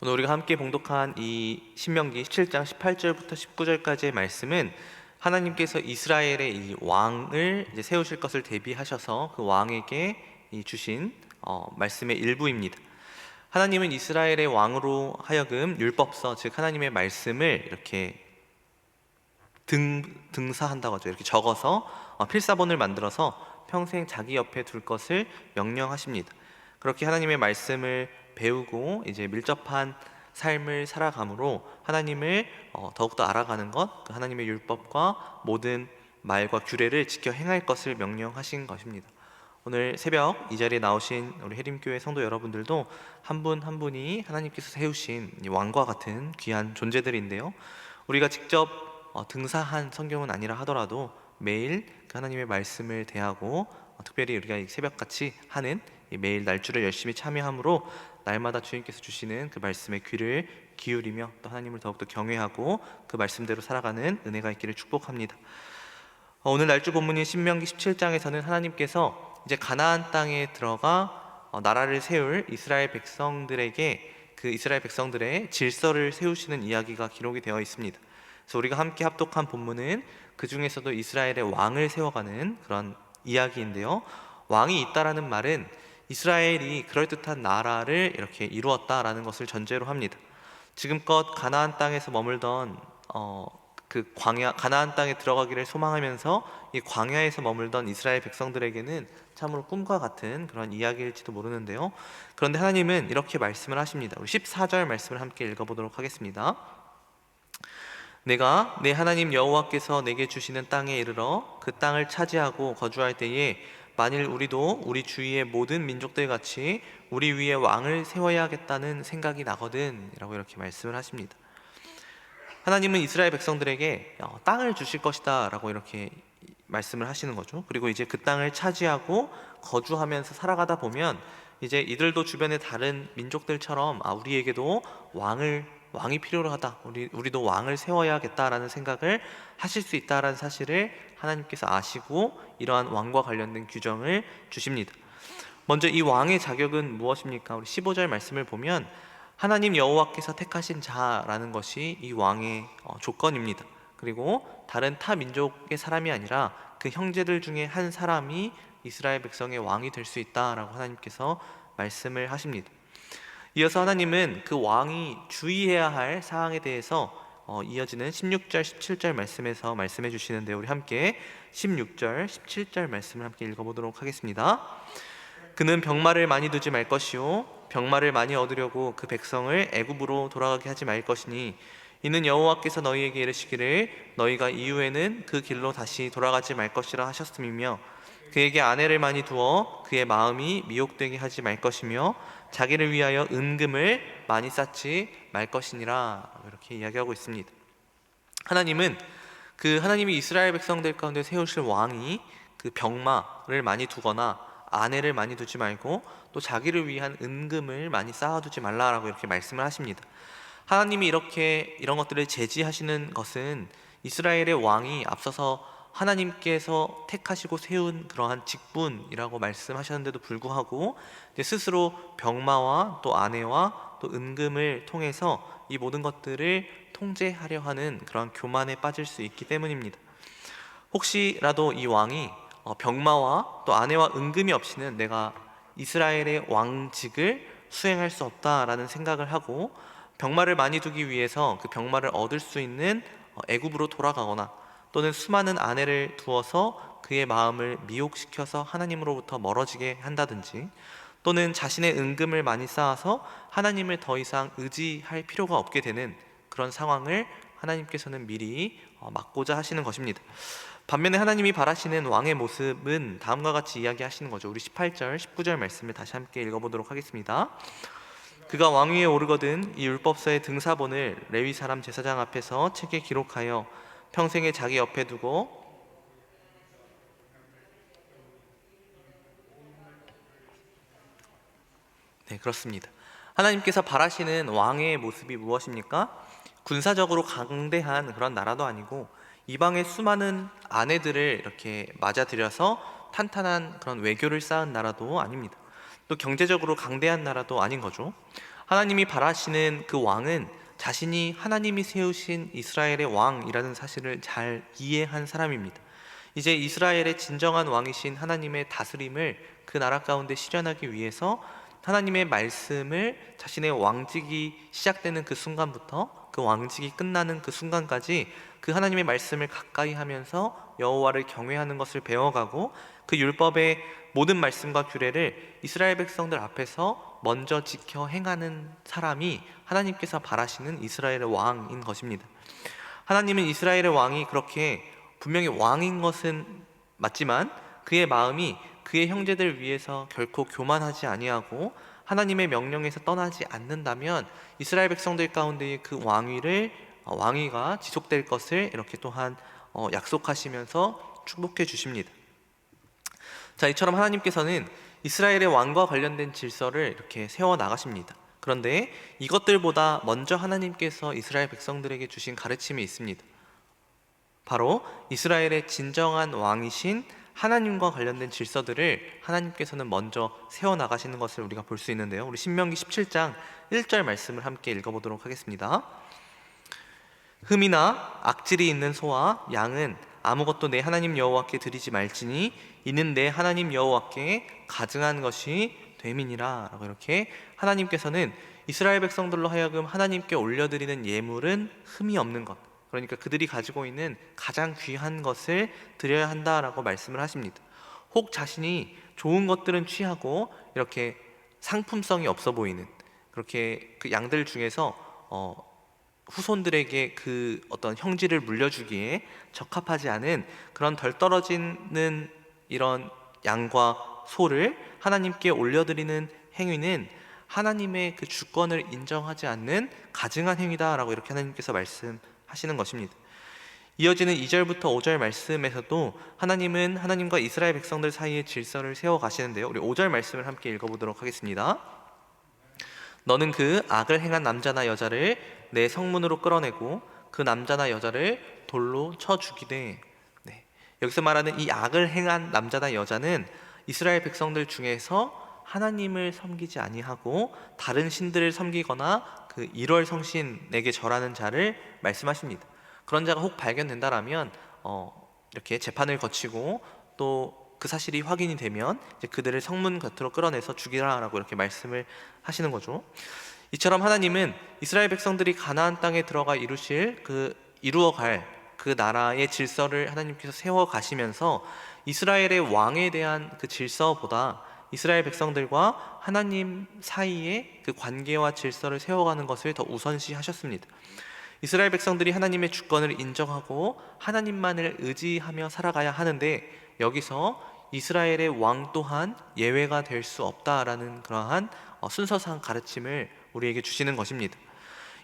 오늘 우리가 함께 봉독한 이 신명기 17장 18절부터 19절까지의 말씀은 하나님께서 이스라엘의 이 왕을 이제 세우실 것을 대비하셔서 그 왕에게 주신 말씀의 일부입니다. 하나님은 이스라엘의 왕으로 하여금 율법서, 즉 하나님의 말씀을 이렇게 등사한다고 하죠. 이렇게 적어서 필사본을 만들어서 평생 자기 옆에 둘 것을 명령하십니다. 그렇게 하나님의 말씀을 배우고 이제 밀접한 삶을 살아감으로 하나님을 더욱더 알아가는 것, 그 하나님의 율법과 모든 말과 규례를 지켜 행할 것을 명령하신 것입니다. 오늘 새벽 이 자리에 나오신 우리 해림교회 성도 여러분들도 한 분 한 분이 하나님께서 세우신 왕과 같은 귀한 존재들인데요, 우리가 직접 등사한 성경은 아니라 하더라도 매일 그 하나님의 말씀을 대하고 특별히 우리가 이 새벽같이 하는 이 매일 날주를 열심히 참여함으로 날마다 주님께서 주시는 그 말씀에 귀를 기울이며 또 하나님을 더욱더 경외하고 그 말씀대로 살아가는 은혜가 있기를 축복합니다. 오늘 날주 본문인 신명기 17장에서는 하나님께서 이제 가나안 땅에 들어가 나라를 세울 이스라엘 백성들에게 그 이스라엘 백성들의 질서를 세우시는 이야기가 기록이 되어 있습니다. 그래서 우리가 함께 합독한 본문은 그 중에서도 이스라엘의 왕을 세워가는 그런 이야기인데요, 왕이 있다라는 말은 이스라엘이 그럴듯한 나라를 이렇게 이루었다라는 것을 전제로 합니다. 지금껏 가나안 땅에서 머물던 그 광야, 가나안 땅에 들어가기를 소망하면서 이 광야에서 머물던 이스라엘 백성들에게는 참으로 꿈과 같은 그런 이야기일지도 모르는데요, 그런데 하나님은 이렇게 말씀을 하십니다. 우리 14절 말씀을 함께 읽어보도록 하겠습니다. 내가 내 하나님 여호와께서 내게 주시는 땅에 이르러 그 땅을 차지하고 거주할 때에 만일 우리도 우리 주위의 모든 민족들 같이 우리 위에 왕을 세워야겠다는 생각이 나거든 라고 이렇게 말씀을 하십니다. 하나님은 이스라엘 백성들에게 땅을 주실 것이다 라고 이렇게 말씀을 하시는 거죠. 그리고 이제 그 땅을 차지하고 거주하면서 살아가다 보면 이제 이들도 주변의 다른 민족들처럼 우리에게도 왕이 필요하다, 우리도 왕을 세워야겠다라는 생각을 하실 수 있다라는 사실을 하나님께서 아시고 이러한 왕과 관련된 규정을 주십니다. 먼저 이 왕의 자격은 무엇입니까? 우리 15절 말씀을 보면 하나님 여호와께서 택하신 자라는 것이 이 왕의 조건입니다. 그리고 다른 타 민족의 사람이 아니라 그 형제들 중에 한 사람이 이스라엘 백성의 왕이 될 수 있다라고 하나님께서 말씀을 하십니다. 이어서 하나님은 그 왕이 주의해야 할 사항에 대해서 이어지는 16절, 17절 말씀에서 말씀해 주시는데, 우리 함께 16절, 17절 말씀을 함께 읽어보도록 하겠습니다. 그는 병마를 많이 두지 말 것이요 병마를 많이 얻으려고 그 백성을 애굽으로 돌아가게 하지 말 것이니 이는 여호와께서 너희에게 이르시기를 너희가 이후에는 그 길로 다시 돌아가지 말 것이라 하셨음이며, 그에게 아내를 많이 두어 그의 마음이 미혹되게 하지 말 것이며 자기를 위하여 은금을 많이 쌓지 말 것이니라, 이렇게 이야기하고 있습니다. 하나님은 하나님이 이스라엘 백성들 가운데 세우실 왕이 그 병마를 많이 두거나 아내를 많이 두지 말고 또 자기를 위한 은금을 많이 쌓아두지 말라라고 이렇게 말씀을 하십니다. 하나님이 이렇게 이런 것들을 제지하시는 것은 이스라엘의 왕이 앞서서 하나님께서 택하시고 세운 그러한 직분이라고 말씀하셨는데도 불구하고 스스로 병마와 또 아내와 또 은금을 통해서 이 모든 것들을 통제하려 하는 그러한 교만에 빠질 수 있기 때문입니다. 혹시라도 이 왕이 병마와 또 아내와 은금이 없이는 내가 이스라엘의 왕직을 수행할 수 없다라는 생각을 하고 병마를 많이 두기 위해서 그 병마를 얻을 수 있는 애굽으로 돌아가거나 또는 수많은 아내를 두어서 그의 마음을 미혹시켜서 하나님으로부터 멀어지게 한다든지, 또는 자신의 은금을 많이 쌓아서 하나님을 더 이상 의지할 필요가 없게 되는 그런 상황을 하나님께서는 미리 막고자 하시는 것입니다. 반면에 하나님이 바라시는 왕의 모습은 다음과 같이 이야기하시는 거죠. 우리 18절, 19절 말씀을 다시 함께 읽어보도록 하겠습니다. 그가 왕위에 오르거든 이 율법서의 등사본을 레위 사람 제사장 앞에서 책에 기록하여 평생에 자기 옆에 두고 네, 그렇습니다. 하나님께서 바라시는 왕의 모습이 무엇입니까? 군사적으로 강대한 그런 나라도 아니고 이방의 수많은 아내들을 이렇게 맞아들여서 탄탄한 그런 외교를 쌓은 나라도 아닙니다. 또 경제적으로 강대한 나라도 아닌 거죠. 하나님이 바라시는 그 왕은 자신이 하나님이 세우신 이스라엘의 왕이라는 사실을 잘 이해한 사람입니다. 이제 이스라엘의 진정한 왕이신 하나님의 다스림을 그 나라 가운데 실현하기 위해서 하나님의 말씀을 자신의 왕직이 시작되는 그 순간부터 그 왕직이 끝나는 그 순간까지 그 하나님의 말씀을 가까이 하면서 여호와를 경외하는 것을 배워가고 그 율법의 모든 말씀과 규례를 이스라엘 백성들 앞에서 먼저 지켜 행하는 사람이 하나님께서 바라시는 이스라엘의 왕인 것입니다. 하나님은 이스라엘의 왕이 그렇게 분명히 왕인 것은 맞지만 그의 마음이 그의 형제들 위해서 결코 교만하지 아니하고 하나님의 명령에서 떠나지 않는다면 이스라엘 백성들 가운데의 그 왕위가 지속될 것을 이렇게 또한 약속하시면서 축복해 주십니다. 자, 이처럼 하나님께서는 이스라엘의 왕과 관련된 질서를 이렇게 세워 나가십니다. 그런데 이것들보다 먼저 하나님께서 이스라엘 백성들에게 주신 가르침이 있습니다. 바로 이스라엘의 진정한 왕이신 하나님과 관련된 질서들을 하나님께서는 먼저 세워나가시는 것을 우리가 볼 수 있는데요. 우리 신명기 17장 1절 말씀을 함께 읽어보도록 하겠습니다. 흠이나 악질이 있는 소와 양은 아무것도 내 하나님 여호와께 드리지 말지니 이는 내 하나님 여호와께 가증한 것이 됨이니라 라고 이렇게 하나님께서는 이스라엘 백성들로 하여금 하나님께 올려드리는 예물은 흠이 없는 것, 그러니까 그들이 가지고 있는 가장 귀한 것을 드려야 한다라고 말씀을 하십니다. 혹 자신이 좋은 것들은 취하고 이렇게 상품성이 없어 보이는 그렇게 그 양들 중에서 후손들에게 그 어떤 형질을 물려주기에 적합하지 않은 그런 덜 떨어지는 이런 양과 소를 하나님께 올려드리는 행위는 하나님의 그 주권을 인정하지 않는 가증한 행위다라고 이렇게 하나님께서 말씀하시는 것입니다. 이어지는 2절부터 5절 말씀에서도 하나님은 하나님과 이스라엘 백성들 사이의 질서를 세워 가시는데요. 우리 5절 말씀을 함께 읽어보도록 하겠습니다. 너는 그 악을 행한 남자나 여자를 내 성문으로 끌어내고 그 남자나 여자를 돌로 쳐 죽이되. 여기서 말하는 이 악을 행한 남자나 여자는 이스라엘 백성들 중에서 하나님을 섬기지 아니하고 다른 신들을 섬기거나 그 일월 성신에게 절하는 자를 말씀하십니다. 그런 자가 혹 발견된다라면 이렇게 재판을 거치고 또 그 사실이 확인이 되면 이제 그들을 성문 곁으로 끌어내서 죽이라라고 이렇게 말씀을 하시는 거죠. 이처럼 하나님은 이스라엘 백성들이 가나안 땅에 들어가 이루어갈 그 나라의 질서를 하나님께서 세워 가시면서 이스라엘의 왕에 대한 그 질서보다 이스라엘 백성들과 하나님 사이의 그 관계와 질서를 세워가는 것을 더 우선시 하셨습니다. 이스라엘 백성들이 하나님의 주권을 인정하고 하나님만을 의지하며 살아가야 하는데 여기서 이스라엘의 왕 또한 예외가 될 수 없다라는 그러한 순서상 가르침을 우리에게 주시는 것입니다.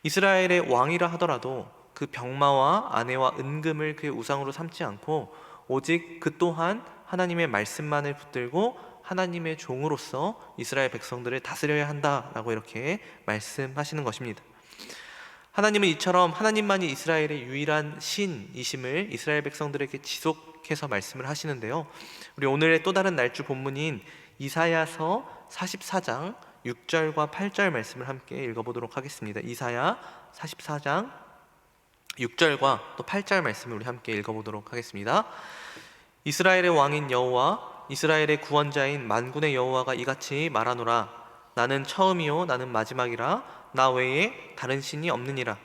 이스라엘의 왕이라 하더라도 그 병마와 아내와 은금을 그의 우상으로 삼지 않고 오직 그 또한 하나님의 말씀만을 붙들고 하나님의 종으로서 이스라엘 백성들을 다스려야 한다라고 이렇게 말씀하시는 것입니다. 하나님은 이처럼 하나님만이 이스라엘의 유일한 신이심을 이스라엘 백성들에게 지속해서 말씀을 하시는데요. 우리 오늘의 또 다른 날주 본문인 이사야서 44장 6절과 8절 말씀을 함께 읽어보도록 하겠습니다. 이사야 44장 6절과 또 8절 말씀을 우리 함께 읽어보도록 하겠습니다. 이스라엘의 왕인 여호와 이스라엘의 구원자인 만군의 여호와가 이같이 말하노라. 나는 처음이요 나는 마지막이라. 나 외에 다른 신이 없느니라.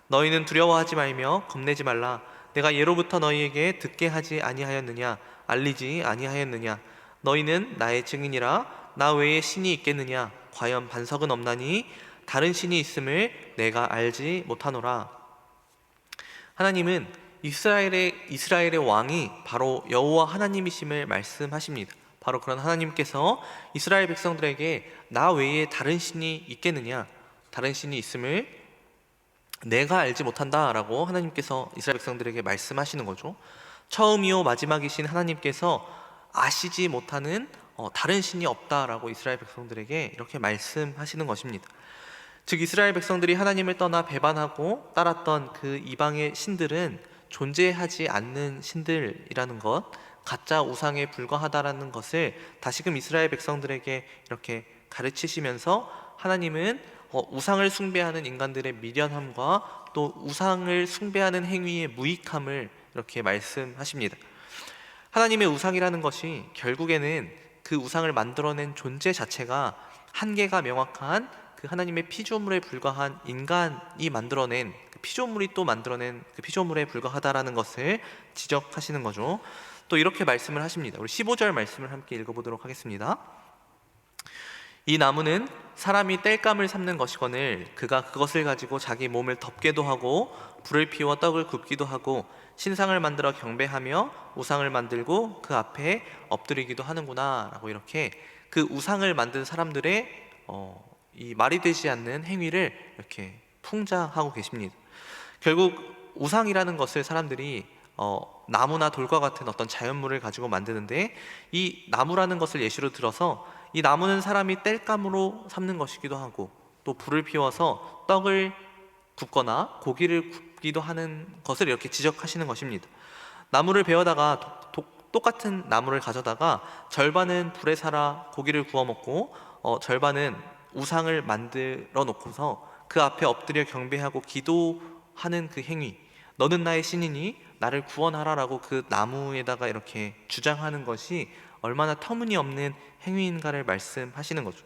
너희는 두려워하지 말며 겁내지 말라. 내가 예로부터 너희에게 듣게 하지 아니하였느냐 알리지 아니하였느냐. 너희는 나의 증인이라. 나 외에 신이 있겠느냐. 과연 반석은 없나니 다른 신이 있음을 내가 알지 못하노라. 하나님은 이스라엘의 왕이 바로 여호와 하나님이심을 말씀하십니다. 바로 그런 하나님께서 이스라엘 백성들에게 나 외에 다른 신이 있겠느냐, 다른 신이 있음을 내가 알지 못한다라고 하나님께서 이스라엘 백성들에게 말씀하시는 거죠. 처음이요 마지막이신 하나님께서 아시지 못하는 다른 신이 없다라고 이스라엘 백성들에게 이렇게 말씀하시는 것입니다. 즉 이스라엘 백성들이 하나님을 떠나 배반하고 따랐던 그 이방의 신들은 존재하지 않는 신들이라는 것, 가짜 우상에 불과하다라는 것을 다시금 이스라엘 백성들에게 이렇게 가르치시면서 하나님은 우상을 숭배하는 인간들의 미련함과 또 우상을 숭배하는 행위의 무익함을 이렇게 말씀하십니다. 하나님의 우상이라는 것이 결국에는 그 우상을 만들어낸 존재 자체가 한계가 명확한 그 하나님의 피조물에 불과한 인간이 만들어낸 그 피조물이 또 만들어낸 그 피조물에 불과하다라는 것을 지적하시는 거죠. 또 이렇게 말씀을 하십니다. 우리 15절 말씀을 함께 읽어보도록 하겠습니다. 이 나무는 사람이 땔감을 삶는 것이거늘 그가 그것을 가지고 자기 몸을 덮게도 하고 불을 피워 떡을 굽기도 하고 신상을 만들어 경배하며 우상을 만들고 그 앞에 엎드리기도 하는구나 라고 이렇게 그 우상을 만든 사람들의 이 말이 되지 않는 행위를 이렇게 풍자하고 계십니다. 결국 우상이라는 것을 사람들이 나무나 돌과 같은 어떤 자연물을 가지고 만드는데, 이 나무라는 것을 예시로 들어서 이 나무는 사람이 땔감으로 삼는 것이기도 하고 또 불을 피워서 떡을 굽거나 고기를 굽기도 하는 것을 이렇게 지적하시는 것입니다. 나무를 베어다가 똑같은 나무를 가져다가 절반은 불에 살아 고기를 구워 먹고 절반은 우상을 만들어 놓고서 그 앞에 엎드려 경배하고 기도하는 그 행위, 너는 나의 신이니 나를 구원하라라고 그 나무에다가 이렇게 주장하는 것이 얼마나 터무니없는 행위인가를 말씀하시는 거죠.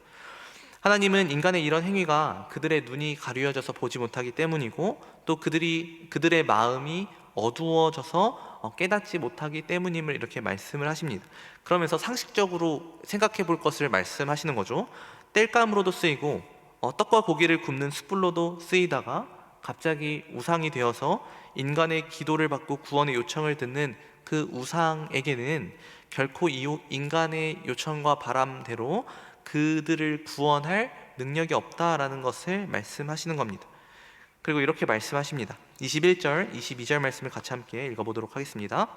하나님은 인간의 이런 행위가 그들의 눈이 가려져서 보지 못하기 때문이고 또 그들의 마음이 어두워져서 깨닫지 못하기 때문임을 이렇게 말씀을 하십니다. 그러면서 상식적으로 생각해 볼 것을 말씀하시는 거죠. 땔감으로도 쓰이고 떡과 고기를 굽는 숯불로도 쓰이다가 갑자기 우상이 되어서 인간의 기도를 받고 구원의 요청을 듣는 그 우상에게는 결코 이 인간의 요청과 바람대로 그들을 구원할 능력이 없다라는 것을 말씀하시는 겁니다. 그리고 이렇게 말씀하십니다. 21절, 22절 말씀을 같이 함께 읽어보도록 하겠습니다.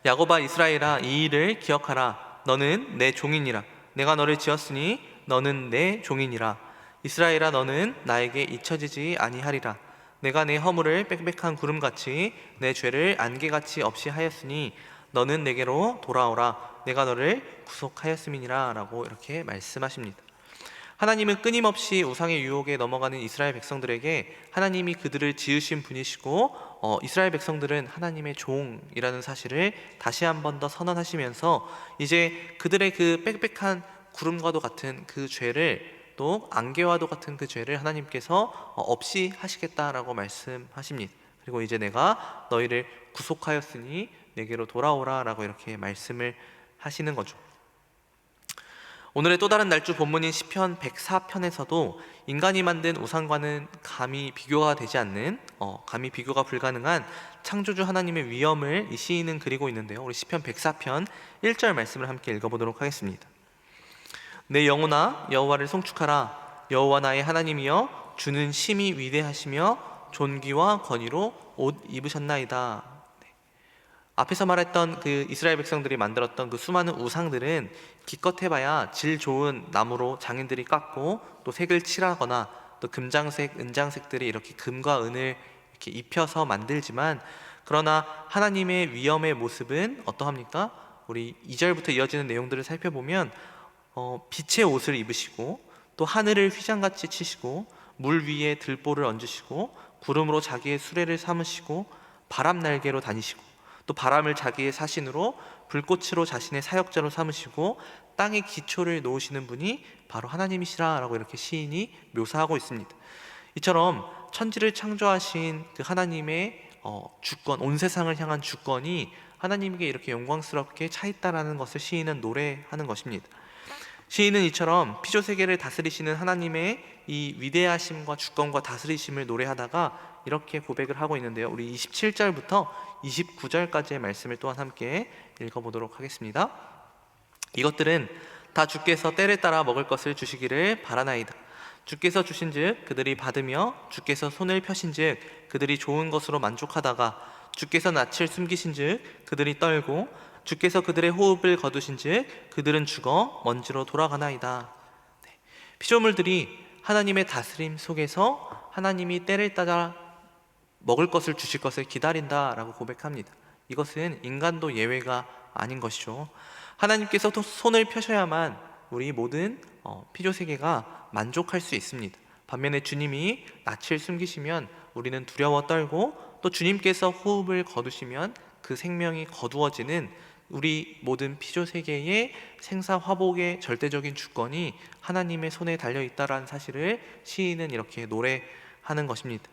야곱아 이스라엘아 이 일을 기억하라. 너는 내 종이니라. 내가 너를 지었으니 너는 내 종이니라. 이스라엘아 너는 나에게 잊혀지지 아니하리라. 내가 내 허물을 빽빽한 구름같이 내 죄를 안개같이 없이 하였으니 너는 내게로 돌아오라. 내가 너를 구속하였음이니라 라고 이렇게 말씀하십니다. 하나님은 끊임없이 우상의 유혹에 넘어가는 이스라엘 백성들에게 하나님이 그들을 지으신 분이시고 이스라엘 백성들은 하나님의 종이라는 사실을 다시 한 번 더 선언하시면서 이제 그들의 그 빽빽한 구름과도 같은 그 죄를 또 안개와도 같은 그 죄를 하나님께서 없이 하시겠다라고 말씀하십니다. 그리고 이제 내가 너희를 구속하였으니 내게로 돌아오라 라고 이렇게 말씀을 하시는 거죠. 오늘의 또 다른 날주 본문인 시편 104편에서도 인간이 만든 우상과는 감히 비교가 되지 않는 감히 비교가 불가능한 창조주 하나님의 위엄을 이 시인은 그리고 있는데요. 우리 시편 104편 1절 말씀을 함께 읽어보도록 하겠습니다. 내 영혼아 여호와를 송축하라. 여호와 나의 하나님이여 주는 심히 위대하시며 존귀와 권위로 옷 입으셨나이다. 앞에서 말했던 그 이스라엘 백성들이 만들었던 그 수많은 우상들은 기껏 해봐야 질 좋은 나무로 장인들이 깎고 또 색을 칠하거나 또 금장색, 은장색들이 이렇게 금과 은을 이렇게 입혀서 만들지만, 그러나 하나님의 위엄의 모습은 어떠합니까? 우리 2절부터 이어지는 내용들을 살펴보면 빛의 옷을 입으시고 또 하늘을 휘장같이 치시고 물 위에 들보를 얹으시고 구름으로 자기의 수레를 삼으시고 바람 날개로 다니시고 또 바람을 자기의 사신으로 불꽃으로 자신의 사역자로 삼으시고 땅에 기초를 놓으시는 분이 바로 하나님이시라 라고 이렇게 시인이 묘사하고 있습니다. 이처럼 천지를 창조하신 그 하나님의 주권, 온 세상을 향한 주권이 하나님에게 이렇게 영광스럽게 차 있다라는 것을 시인은 노래하는 것입니다. 시인은 이처럼 피조세계를 다스리시는 하나님의 이 위대하심과 주권과 다스리심을 노래하다가 이렇게 고백을 하고 있는데요. 우리 27절부터 29절까지의 말씀을 또한 함께 읽어보도록 하겠습니다. 이것들은 다 주께서 때를 따라 먹을 것을 주시기를 바라나이다. 주께서 주신즉 그들이 받으며 주께서 손을 펴신즉 그들이 좋은 것으로 만족하다가 주께서 낯을 숨기신즉 그들이 떨고 주께서 그들의 호흡을 거두신즉 그들은 죽어 먼지로 돌아가나이다. 피조물들이 하나님의 다스림 속에서 하나님이 때를 따라 먹을 것을 주실 것을 기다린다라고 고백합니다. 이것은 인간도 예외가 아닌 것이죠. 하나님께서 손을 펴셔야만 우리 모든 피조 세계가 만족할 수 있습니다. 반면에 주님이 낯을 숨기시면 우리는 두려워 떨고, 또 주님께서 호흡을 거두시면 그 생명이 거두어지는 우리 모든 피조 세계의 생사화복의 절대적인 주권이 하나님의 손에 달려 있다라는 사실을 시인은 이렇게 노래하는 것입니다.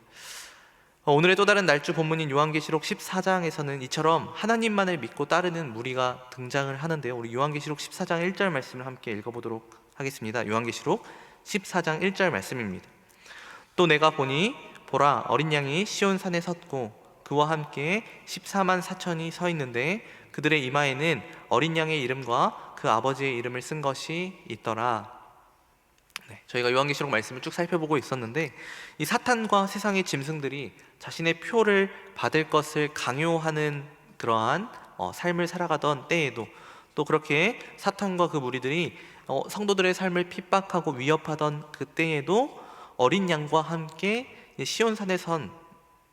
오늘의 또 다른 날주 본문인 요한계시록 14장에서는 이처럼 하나님만을 믿고 따르는 무리가 등장을 하는데요. 우리 요한계시록 14장 1절 말씀을 함께 읽어보도록 하겠습니다. 요한계시록 14장 1절 말씀입니다. 또 내가 보니 보라, 어린 양이 시온 산에 섰고 그와 함께 14만 4천이 서 있는데 그들의 이마에는 어린 양의 이름과 그 아버지의 이름을 쓴 것이 있더라. 저희가 요한계시록 말씀을 쭉 살펴보고 있었는데, 이 사탄과 세상의 짐승들이 자신의 표를 받을 것을 강요하는 그러한 삶을 살아가던 때에도, 또 그렇게 사탄과 그 무리들이 성도들의 삶을 핍박하고 위협하던 그 때에도 어린 양과 함께 시온산에 선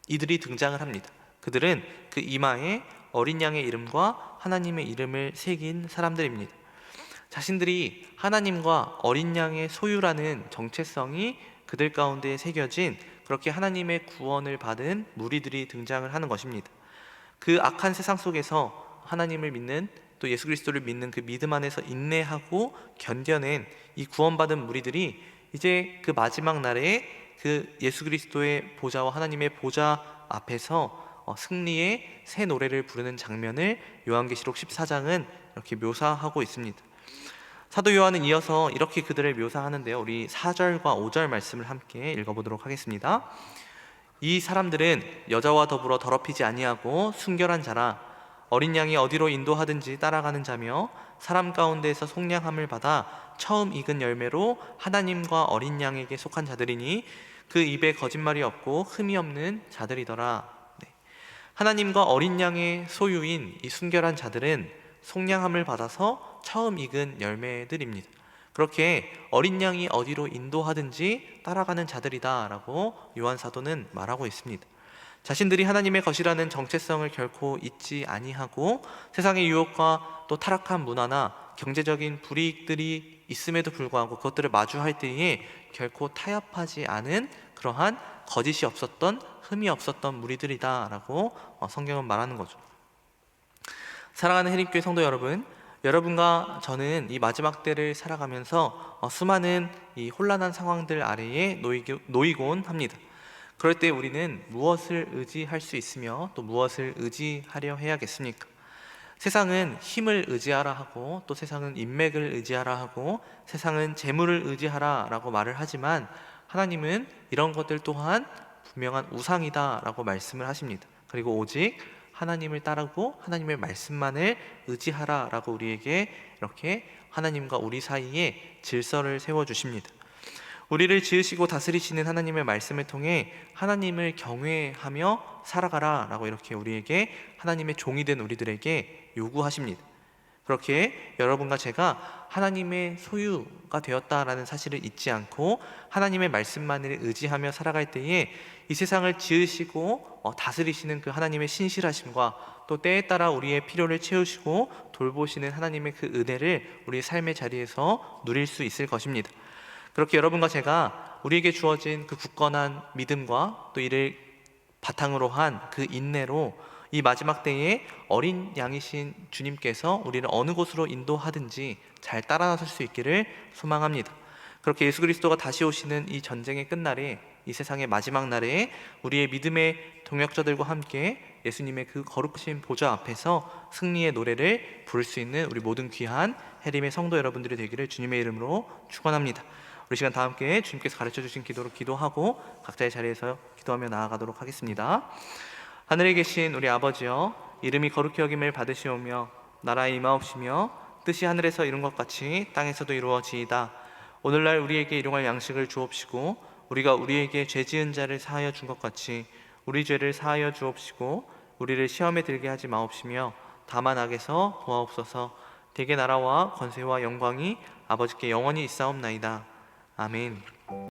이들이 등장을 합니다. 그들은 그 이마에 어린 양의 이름과 하나님의 이름을 새긴 사람들입니다. 자신들이 하나님과 어린 양의 소유라는 정체성이 그들 가운데 새겨진, 그렇게 하나님의 구원을 받은 무리들이 등장을 하는 것입니다. 그 악한 세상 속에서 하나님을 믿는, 또 예수 그리스도를 믿는 그 믿음 안에서 인내하고 견뎌낸 이 구원받은 무리들이 이제 그 마지막 날에 그 예수 그리스도의 보좌와 하나님의 보좌 앞에서 승리의 새 노래를 부르는 장면을 요한계시록 14장은 이렇게 묘사하고 있습니다. 사도 요한은 이어서 이렇게 그들을 묘사하는데요. 우리 4절과 5절 말씀을 함께 읽어보도록 하겠습니다. 이 사람들은 여자와 더불어 더럽히지 아니하고 순결한 자라, 어린 양이 어디로 인도하든지 따라가는 자며 사람 가운데에서 속량함을 받아 처음 익은 열매로 하나님과 어린 양에게 속한 자들이니 그 입에 거짓말이 없고 흠이 없는 자들이더라. 하나님과 어린 양의 소유인 이 순결한 자들은 속량함을 받아서 처음 익은 열매들입니다. 그렇게 어린 양이 어디로 인도하든지 따라가는 자들이다 라고 요한 사도는 말하고 있습니다. 자신들이 하나님의 것이라는 정체성을 결코 잊지 아니하고, 세상의 유혹과 또 타락한 문화나 경제적인 불이익들이 있음에도 불구하고 그것들을 마주할 때에 결코 타협하지 않은 그러한 거짓이 없었던, 흠이 없었던 무리들이다 라고 성경은 말하는 거죠. 사랑하는 해림교회 성도 여러분, 여러분과 저는 이 마지막 때를 살아가면서 수많은 이 혼란한 상황들 아래에 놓이곤 합니다. 그럴 때 우리는 무엇을 의지할 수 있으며 또 무엇을 의지하려 해야겠습니까? 세상은 힘을 의지하라 하고, 또 세상은 인맥을 의지하라 하고, 세상은 재물을 의지하라 라고 말을 하지만 하나님은 이런 것들 또한 분명한 우상이다 라고 말씀을 하십니다. 그리고 오직 하나님을 따르고 하나님의 말씀만을 의지하라 라고 우리에게 이렇게 하나님과 우리 사이에 질서를 세워주십니다. 우리를 지으시고 다스리시는 하나님의 말씀을 통해 하나님을 경외하며 살아가라 라고 이렇게 우리에게, 하나님의 종이 된 우리들에게 요구하십니다. 그렇게 여러분과 제가 하나님의 소유가 되었다라는 사실을 잊지 않고 하나님의 말씀만을 의지하며 살아갈 때에 이 세상을 지으시고 다스리시는 그 하나님의 신실하심과 또 때에 따라 우리의 필요를 채우시고 돌보시는 하나님의 그 은혜를 우리의 삶의 자리에서 누릴 수 있을 것입니다. 그렇게 여러분과 제가 우리에게 주어진 그 굳건한 믿음과 또 이를 바탕으로 한 그 인내로 이 마지막 때에 어린 양이신 주님께서 우리를 어느 곳으로 인도하든지 잘 따라 나설 수 있기를 소망합니다. 그렇게 예수 그리스도가 다시 오시는 이 전쟁의 끝날에, 이 세상의 마지막 날에 우리의 믿음의 동역자들과 함께 예수님의 그 거룩하신 보좌 앞에서 승리의 노래를 부를 수 있는 우리 모든 귀한 해림의 성도 여러분들이 되기를 주님의 이름으로 축원합니다. 우리 시간 다 함께 주님께서 가르쳐 주신 기도로 기도하고 각자의 자리에서 기도하며 나아가도록 하겠습니다. 하늘에 계신 우리 아버지여, 이름이 거룩히 여김을 받으시오며 나라에 임하옵시며 뜻이 하늘에서 이룬 것 같이 땅에서도 이루어지이다. 오늘날 우리에게 일용할 양식을 주옵시고 우리가 우리에게 죄 지은 자를 사하여 준 것 같이 우리 죄를 사하여 주옵시고 우리를 시험에 들게 하지 마옵시며 다만 악에서 도와옵소서. 대개 나라와 권세와 영광이 아버지께 영원히 있사옵나이다. 아멘.